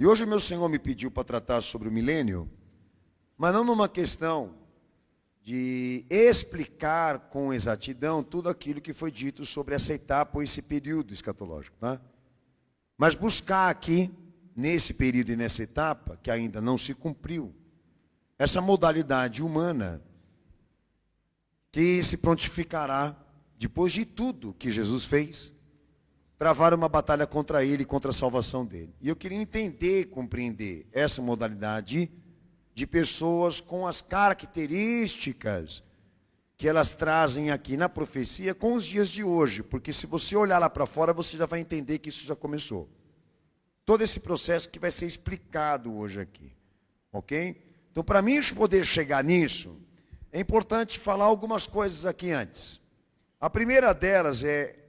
E hoje o meu Senhor me pediu para tratar sobre o milênio, mas não numa questão de explicar com exatidão tudo aquilo que foi dito sobre essa etapa ou esse período escatológico, tá? Mas buscar aqui, nesse período e nessa etapa, que ainda não se cumpriu, essa modalidade humana que se prontificará, depois de tudo que Jesus fez, travar uma batalha contra ele e contra a salvação dele. E eu queria entender, compreender essa modalidade de pessoas com as características que elas trazem aqui na profecia com os dias de hoje, porque se você olhar lá para fora, você já vai entender que isso já começou. Todo esse processo que vai ser explicado hoje aqui, ok? Então, para mim poder chegar nisso, é importante falar algumas coisas aqui antes. A primeira delas é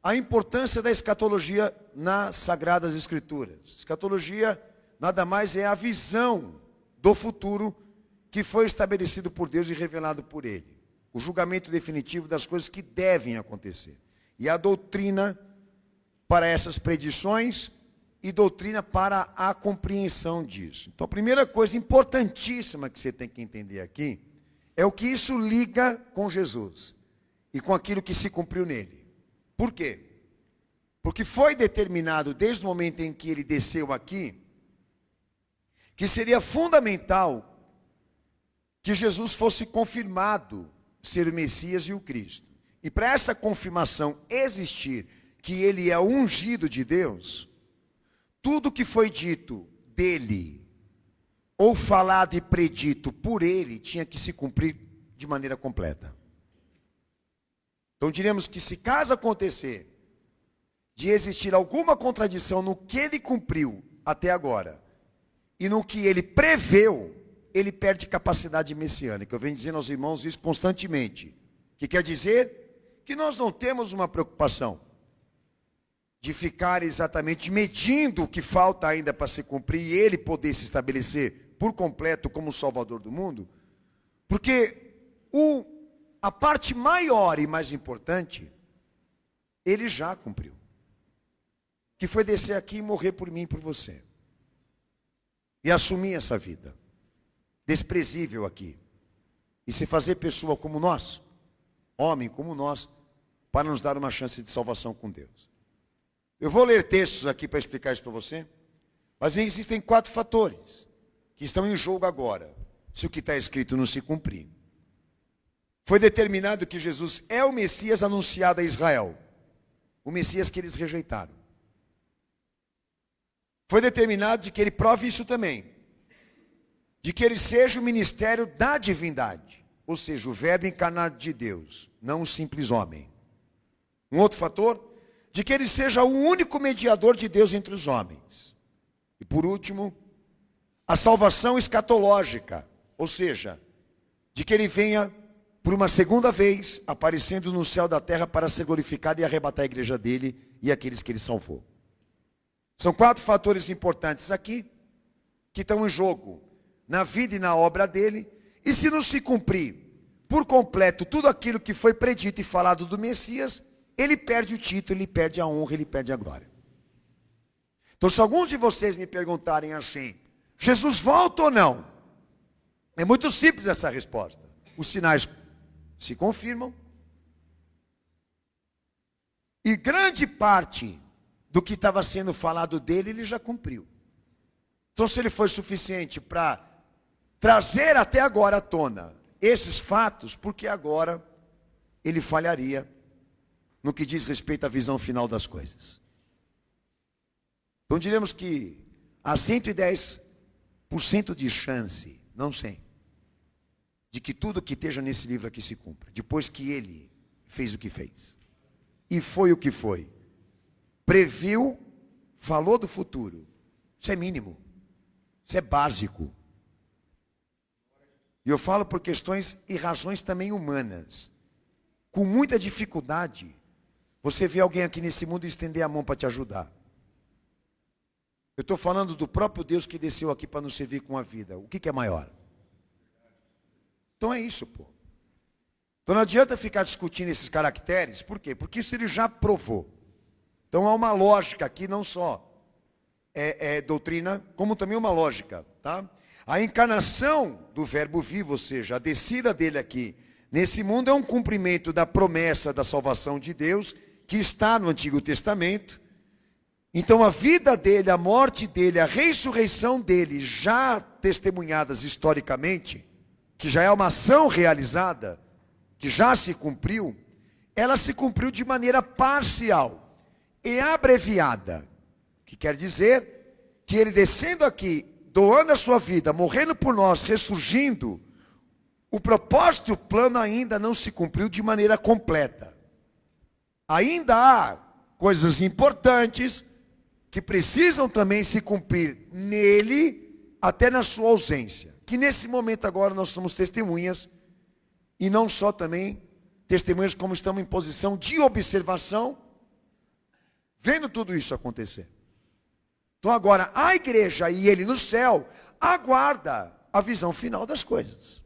a importância da escatologia nas Sagradas Escrituras. Escatologia nada mais é a visão do futuro que foi estabelecido por Deus e revelado por Ele. O julgamento definitivo das coisas que devem acontecer. E a doutrina para essas predições e doutrina para a compreensão disso. Então, a primeira coisa importantíssima que você tem que entender aqui é o que isso liga com Jesus e com aquilo que se cumpriu nele. Por quê? Porque foi determinado desde o momento em que ele desceu aqui que seria fundamental que Jesus fosse confirmado ser o Messias e o Cristo. E para essa confirmação existir, que ele é o ungido de Deus, tudo que foi dito dele, ou falado e predito por ele, tinha que se cumprir de maneira completa. Então diremos que se caso acontecer de existir alguma contradição no que ele cumpriu até agora, e no que ele preveu, ele perde capacidade messiânica. Eu venho dizendo aos irmãos isso constantemente. Que quer dizer que nós não temos uma preocupação de ficar exatamente medindo o que falta ainda para se cumprir e ele poder se estabelecer por completo como o Salvador do mundo. Porque a parte maior e mais importante, ele já cumpriu. Que foi descer aqui e morrer por mim e por você. E assumir essa vida desprezível aqui. E se fazer pessoa como nós, homem como nós, para nos dar uma chance de salvação com Deus. Eu vou ler textos aqui para explicar isso para você, mas existem 4 fatores que estão em jogo agora, se o que está escrito não se cumprir. Foi determinado que Jesus é o Messias anunciado a Israel, o Messias que eles rejeitaram. Foi determinado de que ele prove isso também, de que ele seja o ministério da divindade, ou seja, o verbo encarnado de Deus, não um simples homem. Um outro fator, de que ele seja o único mediador de Deus entre os homens. E por último, a salvação escatológica, ou seja, de que ele venha por uma segunda vez, aparecendo no céu da terra para ser glorificado e arrebatar a igreja dele e aqueles que ele salvou. São 4 fatores importantes aqui, que estão em jogo, na vida e na obra dele, e se não se cumprir por completo tudo aquilo que foi predito e falado do Messias, ele perde o título, ele perde a honra, ele perde a glória. Então, se alguns de vocês me perguntarem assim, Jesus volta ou não? É muito simples essa resposta. Os sinais se confirmam, e grande parte do que estava sendo falado dele, ele já cumpriu. Então, se ele foi suficiente para trazer até agora à tona esses fatos, porque agora ele falharia no que diz respeito à visão final das coisas. Então, diremos que há 110% de chance, não 100%, de que tudo que esteja nesse livro aqui se cumpra, depois que ele fez o que fez. E foi o que foi. Previu, falou do futuro. Isso é mínimo. Isso é básico. E eu falo por questões e razões também humanas. Com muita dificuldade, você vê alguém aqui nesse mundo estender a mão para te ajudar. Eu estou falando do próprio Deus que desceu aqui para nos servir com a vida. O que é maior? Então é isso, pô. Então não adianta ficar discutindo esses caracteres. Por quê? Porque isso ele já provou. Então há uma lógica aqui, não só doutrina, como também uma lógica, tá? A encarnação do verbo vivo, ou seja, a descida dele aqui nesse mundo é um cumprimento da promessa da salvação de Deus, que está no Antigo Testamento. Então a vida dele, a morte dele, a ressurreição dele, já testemunhadas historicamente, que já é uma ação realizada, que já se cumpriu, ela se cumpriu de maneira parcial e abreviada, que quer dizer que ele descendo aqui, doando a sua vida, morrendo por nós, ressurgindo, o propósito e o plano ainda não se cumpriu de maneira completa. Ainda há coisas importantes que precisam também se cumprir nele, até na sua ausência. Que nesse momento agora nós somos testemunhas, e não só também testemunhas, como estamos em posição de observação, vendo tudo isso acontecer. Então agora a igreja e ele no céu aguarda a visão final das coisas.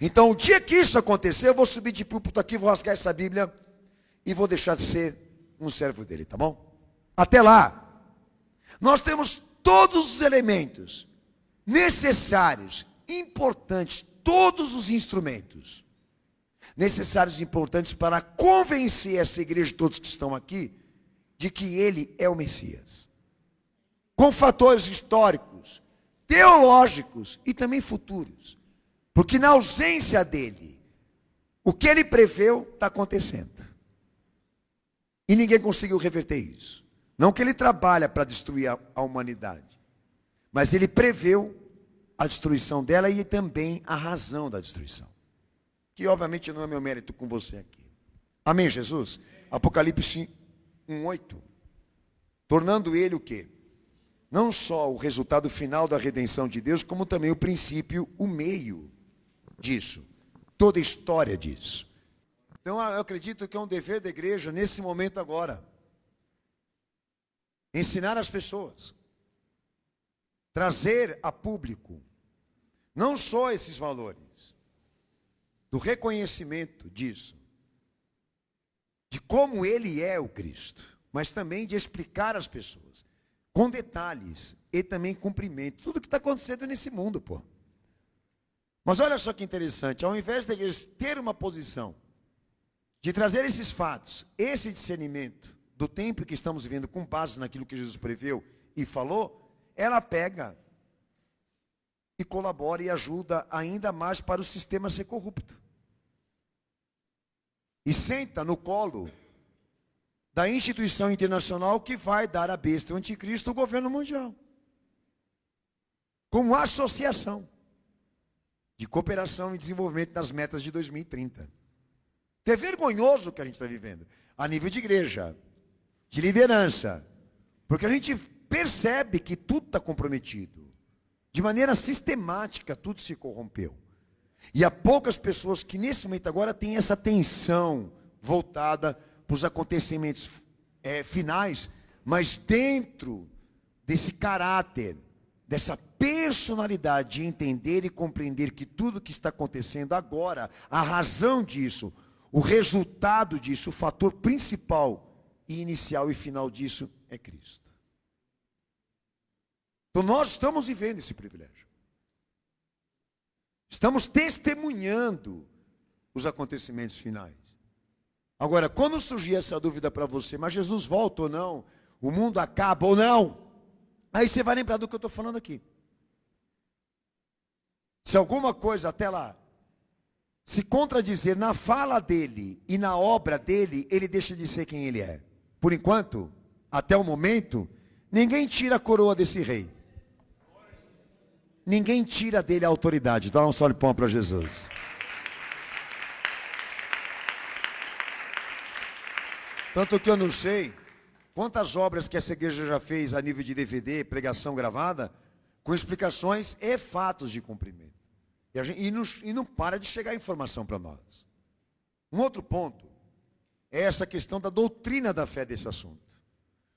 Então o dia que isso acontecer, eu vou subir de púlpito aqui, vou rasgar essa Bíblia e vou deixar de ser um servo dele, tá bom? Até lá, nós temos todos os elementos necessários, importantes, todos os instrumentos necessários e importantes para convencer essa igreja, todos que estão aqui, de que ele é o Messias. Com fatores históricos, teológicos e também futuros. Porque na ausência dele, o que ele preveu está acontecendo. E ninguém conseguiu reverter isso. Não que ele trabalha para destruir a humanidade, mas ele preveu a destruição dela e também a razão da destruição. Que obviamente não é meu mérito com você aqui. Amém, Jesus? Apocalipse 1:8. Tornando ele o quê? Não só o resultado final da redenção de Deus, como também o princípio, o meio disso. Toda a história disso. Então eu acredito que é um dever da igreja, nesse momento agora, ensinar as pessoas, trazer a público, não só esses valores, do reconhecimento disso, de como ele é o Cristo, mas também de explicar às pessoas, com detalhes e também cumprimento, tudo que está acontecendo nesse mundo, pô. Mas olha só que interessante, ao invés da igreja ter uma posição de trazer esses fatos, esse discernimento do tempo que estamos vivendo com base naquilo que Jesus preveu e falou, ela pega e colabora e ajuda ainda mais para o sistema ser corrupto. E senta no colo da instituição internacional que vai dar à besta o anticristo o governo mundial. Como associação de cooperação e desenvolvimento das metas de 2030. É vergonhoso o que a gente está vivendo, a nível de igreja, de liderança, porque a gente percebe que tudo está comprometido. De maneira sistemática, tudo se corrompeu. E há poucas pessoas que nesse momento agora têm essa atenção voltada para os acontecimentos finais, mas dentro desse caráter, dessa personalidade de entender e compreender que tudo que está acontecendo agora, a razão disso, o resultado disso, o fator principal e inicial e final disso é Cristo. Então nós estamos vivendo esse privilégio. Estamos testemunhando os acontecimentos finais. Agora, quando surgir essa dúvida para você, mas Jesus volta ou não? O mundo acaba ou não? Aí você vai lembrar do que eu estou falando aqui. Se alguma coisa até lá se contradizer na fala dele e na obra dele, ele deixa de ser quem ele é. Por enquanto, até o momento, ninguém tira a coroa desse rei. Ninguém tira dele a autoridade. Dá um salve de palmas para Jesus. Tanto que eu não sei quantas obras que essa igreja já fez a nível de DVD, pregação gravada, com explicações e fatos de cumprimento. E não para de chegar informação para nós. Um outro ponto é essa questão da doutrina da fé desse assunto,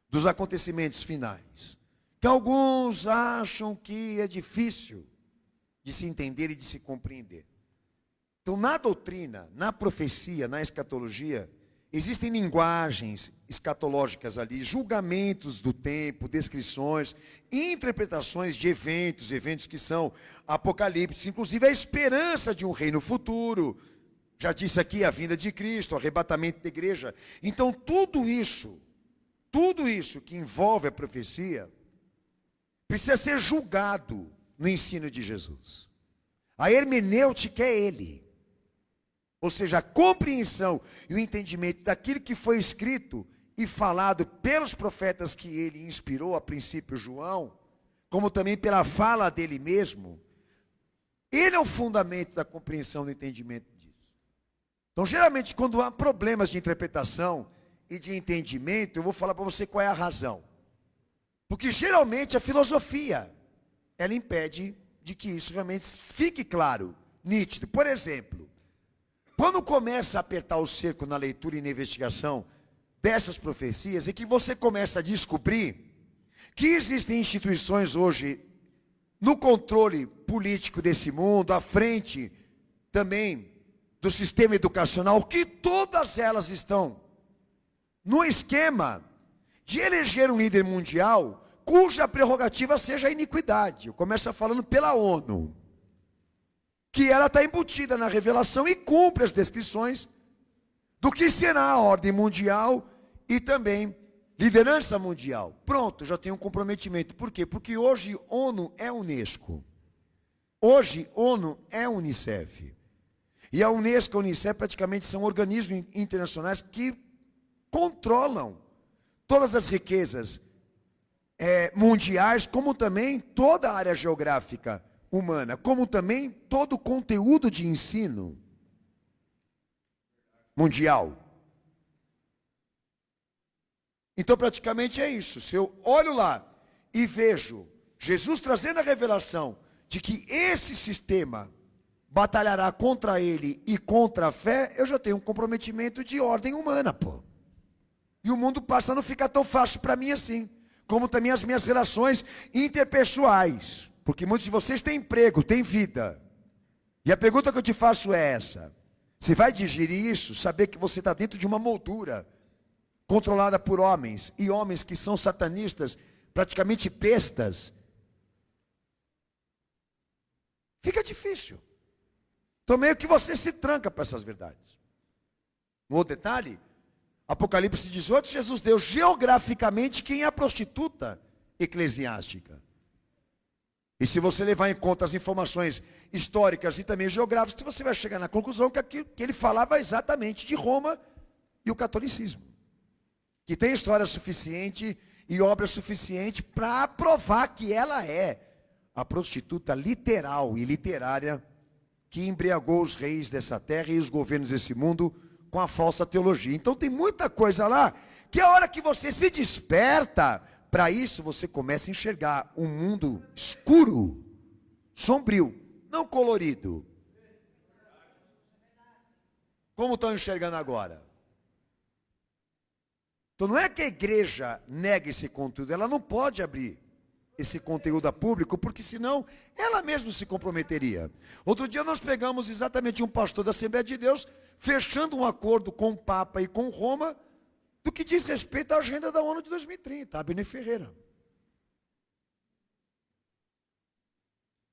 dos acontecimentos finais, que alguns acham que é difícil de se entender e de se compreender. Então, na doutrina, na profecia, na escatologia, existem linguagens escatológicas ali, julgamentos do tempo, descrições, interpretações de eventos que são apocalípticos, inclusive a esperança de um reino futuro. Já disse aqui a vinda de Cristo, o arrebatamento da igreja. Então tudo isso que envolve a profecia, precisa ser julgado no ensino de Jesus. A hermenêutica é ele. Ou seja, a compreensão e o entendimento daquilo que foi escrito e falado pelos profetas que ele inspirou, a princípio João, como também pela fala dele mesmo, ele é o fundamento da compreensão do entendimento disso. Então, geralmente, quando há problemas de interpretação e de entendimento, eu vou falar para você qual é a razão. Porque geralmente a filosofia, ela impede de que isso realmente fique claro, nítido. Por exemplo, quando começa a apertar o cerco na leitura e na investigação dessas profecias, é que você começa a descobrir que existem instituições hoje no controle político desse mundo, à frente também do sistema educacional, que todas elas estão no esquema de eleger um líder mundial cuja prerrogativa seja a iniquidade. Eu começo falando pela ONU, que ela está embutida na revelação e cumpre as descrições do que será a ordem mundial e também liderança mundial. Pronto, já tem um comprometimento. Por quê? Porque hoje ONU é Unesco. Hoje ONU é Unicef. E a Unesco e a Unicef praticamente são organismos internacionais que controlam todas as riquezas mundiais, como também toda a área geográfica humana, como também todo o conteúdo de ensino mundial. Então praticamente é isso. Se eu olho lá e vejo Jesus trazendo a revelação de que esse sistema batalhará contra ele e contra a fé, eu já tenho um comprometimento de ordem humana, pô. E o mundo passa a não ficar tão fácil para mim assim, como também as minhas relações interpessoais. Porque muitos de vocês têm emprego, têm vida. E a pergunta que eu te faço é essa: você vai digerir isso, saber que você está dentro de uma moldura controlada por homens, e homens que são satanistas, praticamente bestas? Fica difícil. Então meio que você se tranca para essas verdades. Um outro detalhe, Apocalipse 18, Jesus deu geograficamente quem é a prostituta eclesiástica. E se você levar em conta as informações históricas e também geográficas, você vai chegar na conclusão que aquilo que ele falava exatamente de Roma e o catolicismo. Que tem história suficiente e obra suficiente para provar que ela é a prostituta literal e literária que embriagou os reis dessa terra e os governos desse mundo com a falsa teologia. Então tem muita coisa lá, que a hora que você se desperta para isso, você começa a enxergar um mundo escuro, sombrio, não colorido. Como estão enxergando agora? Então não é que a igreja nega esse conteúdo, ela não pode abrir esse conteúdo a público, porque senão ela mesma se comprometeria. Outro dia nós pegamos exatamente um pastor da Assembleia de Deus, fechando um acordo com o Papa e com Roma, do que diz respeito à agenda da ONU de 2030, Abner Ferreira.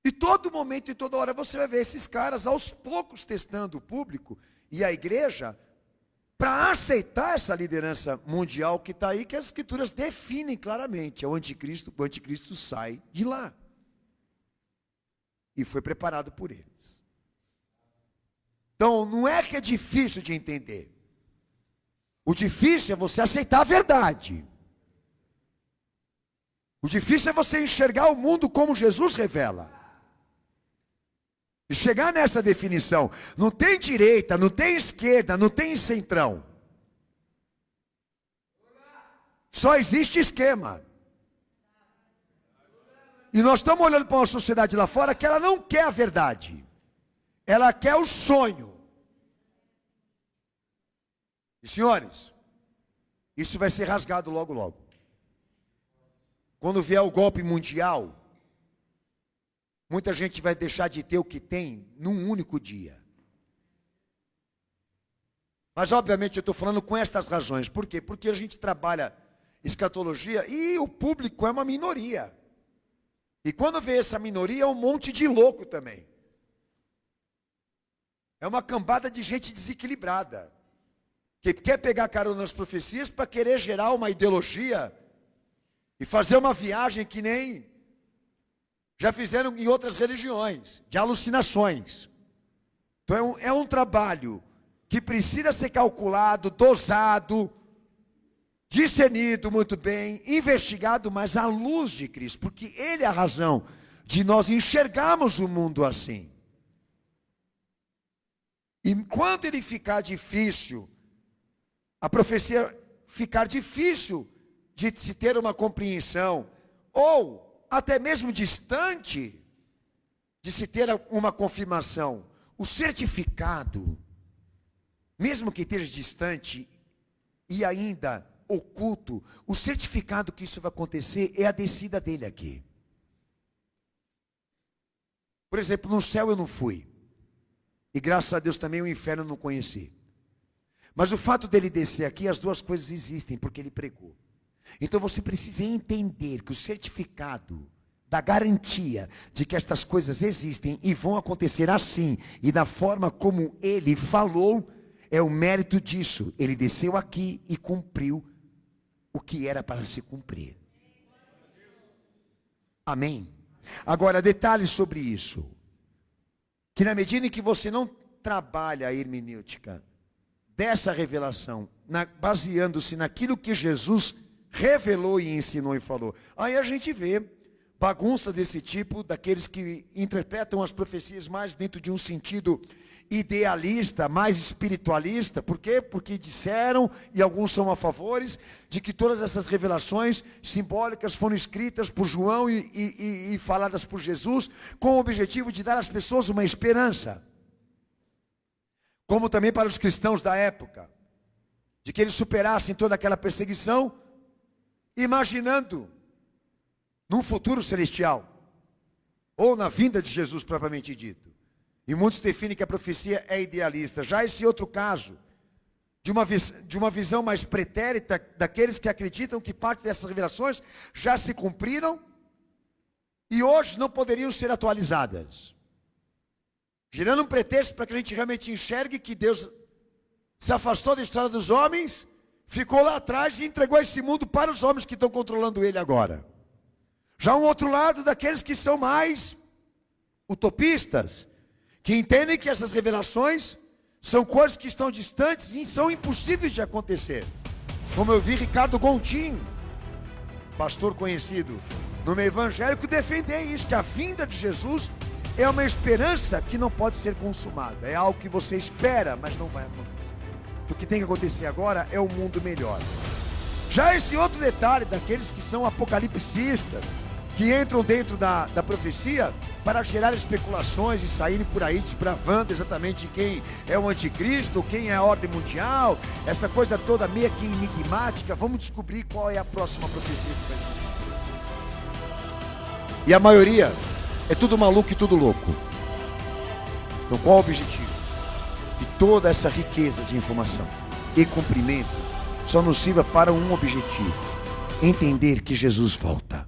E todo momento e toda hora você vai ver esses caras aos poucos testando o público e a igreja para aceitar essa liderança mundial que está aí, que as escrituras definem claramente. O anticristo sai de lá. E foi preparado por eles. Então, não é que é difícil de entender. O difícil é você aceitar a verdade. O difícil é você enxergar o mundo como Jesus revela. E chegar nessa definição. Não tem direita, não tem esquerda, não tem centrão. Só existe esquema. E nós estamos olhando para uma sociedade lá fora que ela não quer a verdade. Ela quer o sonho. E senhores, isso vai ser rasgado logo logo. Quando vier o golpe mundial, muita gente vai deixar de ter o que tem num único dia. Mas, obviamente, eu estou falando com estas razões. Por quê? Porque a gente trabalha escatologia e o público é uma minoria. E quando vê essa minoria, é um monte de louco também. É uma cambada de gente desequilibrada, que quer pegar carona nas profecias para querer gerar uma ideologia e fazer uma viagem que nem já fizeram em outras religiões, de alucinações. Então é um trabalho que precisa ser calculado, dosado, discernido muito bem, investigado, mas à luz de Cristo, porque Ele é a razão de nós enxergarmos o mundo assim. E quando ele ficar difícil, a profecia ficar difícil de se ter uma compreensão, ou até mesmo distante de se ter uma confirmação, o certificado, mesmo que esteja distante e ainda oculto, o certificado que isso vai acontecer é a descida dele aqui. Por exemplo, no céu eu não fui, e graças a Deus também o inferno eu não conheci. Mas o fato dele descer aqui, as duas coisas existem, porque ele pregou. Então você precisa entender que o certificado da garantia de que estas coisas existem e vão acontecer assim, e da forma como ele falou, é o mérito disso. Ele desceu aqui e cumpriu o que era para se cumprir. Amém? Agora, detalhes sobre isso. Que na medida em que você não trabalha a hermenêutica dessa revelação, baseando-se naquilo que Jesus revelou e ensinou e falou, aí a gente vê bagunça desse tipo, daqueles que interpretam as profecias mais dentro de um sentido idealista, mais espiritualista. Por quê? Porque disseram, e alguns são a favores, de que todas essas revelações simbólicas foram escritas por João e faladas por Jesus, com o objetivo de dar às pessoas uma esperança. Como também para os cristãos da época, de que eles superassem toda aquela perseguição, imaginando num futuro celestial, ou na vinda de Jesus propriamente dito. E muitos definem que a profecia é idealista. Já esse outro caso, de uma visão mais pretérita, daqueles que acreditam que parte dessas revelações já se cumpriram, e hoje não poderiam ser atualizadas. Gerando um pretexto para que a gente realmente enxergue que Deus se afastou da história dos homens, ficou lá atrás e entregou esse mundo para os homens que estão controlando ele agora. Já um outro lado, daqueles que são mais utopistas, que entendem que essas revelações são coisas que estão distantes e são impossíveis de acontecer. Como eu vi Ricardo Gondim, pastor conhecido no meio evangélico, defender isso, que a vinda de Jesus é uma esperança que não pode ser consumada. É algo que você espera, mas não vai acontecer. O que tem que acontecer agora é um mundo melhor. Já esse outro detalhe, daqueles que são apocalipsistas, que entram dentro da profecia para gerar especulações e saírem por aí desbravando exatamente quem é o anticristo, quem é a ordem mundial, essa coisa toda meio que enigmática. Vamos descobrir qual é a próxima profecia que vai ser. E a maioria é tudo maluco e tudo louco. Então qual o objetivo? Que toda essa riqueza de informação e cumprimento só nos sirva para um objetivo: entender que Jesus volta.